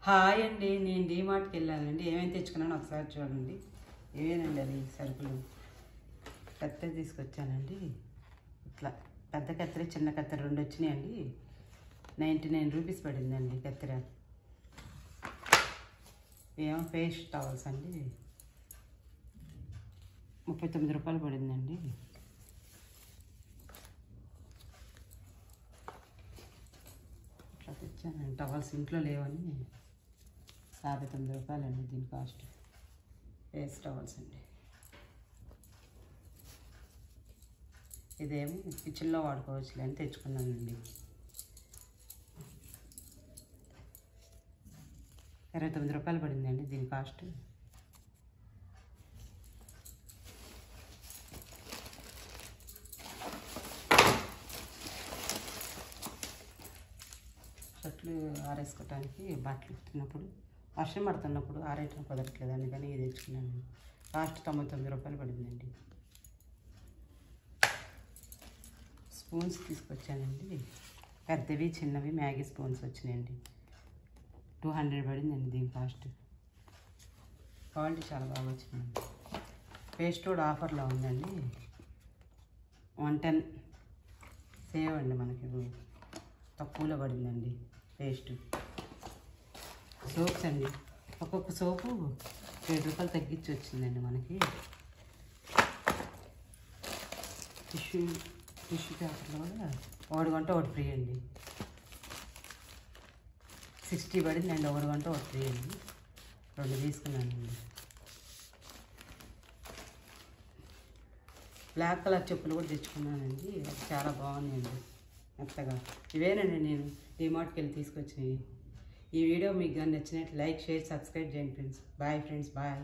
Hi అండి, నేను డీమార్ట్కి వెళ్ళానండి. ఏమేమి తెచ్చుకున్నాను ఒకసారి చూడండి. ఏమేనండి అవి సరుకులు. కత్తెర తీసుకొచ్చానండి. ఇట్లా పెద్ద కత్తెర, చిన్న కత్తెర రెండు వచ్చినాయండి. 99 రూపీస్ పడిందండి కత్తెర. ఏమో ఫేస్ టవల్స్ అండి, 39 రూపాయలు పడిందండి. ఇట్లా తెచ్చానండి. టవల్స్ ఇంట్లో లేవని 59 రూపాయలండి దీని కాస్ట్. ఫేస్ టవల్స్ అండి. ఇదేమో కిచెన్లో వాడుకోవచ్చులే అని తెచ్చుకున్నానండి. 29 రూపాయలు పడిందండి దీని కాస్ట్. షర్ట్లు ఆరేసుకోవటానికి, బట్టలు ఉతుకుతున్నప్పుడు, వర్షం పడుతున్నప్పుడు ఆరేయటం కుదరట్లేదు, అందుకని ఇది తెచ్చుకున్నాను. కాస్ట్ 99 రూపాయలు పడిందండి. స్పూన్స్ తీసుకొచ్చానండి. పెద్దవి చిన్నవి మ్యాగీ స్పూన్స్ వచ్చినాయండి. 200 పడిందండి దీని కాస్ట్. క్వాలిటీ చాలా బాగా వచ్చిందండి. పేస్ట్ కూడా ఆఫర్లో ఉందండి. 110 సేవ్ అండి, మనకి తక్కువలో పడిందండి పేస్ట్. సోప్స్ అండి, ఒక్కొక్క సోపు 7 రూపాయలు తగ్గించి వచ్చిందండి మనకి. టిష్యూ పేపర్లో కూడా ఒకటి కొంటే ఒకటి ఫ్రీ అండి. 60 పడిందండి, ఒకటి కొంటే ఒకటి ఫ్రీ అండి. 2 తీసుకున్నానండి. బ్లాక్ కలర్ చెప్పులు కూడా తెచ్చుకున్నానండి. అది చాలా బాగున్నాయండి, మెత్తగా. ఇవేనండి నేను డీమార్ట్కి వెళ్ళి తీసుకొచ్చినవి. ఈ వీడియో మీకు కానీ నచ్చినట్టు లైక్, షేర్, సబ్స్క్రైబ్ చేయండి ఫ్రెండ్స్. Bye friends, bye.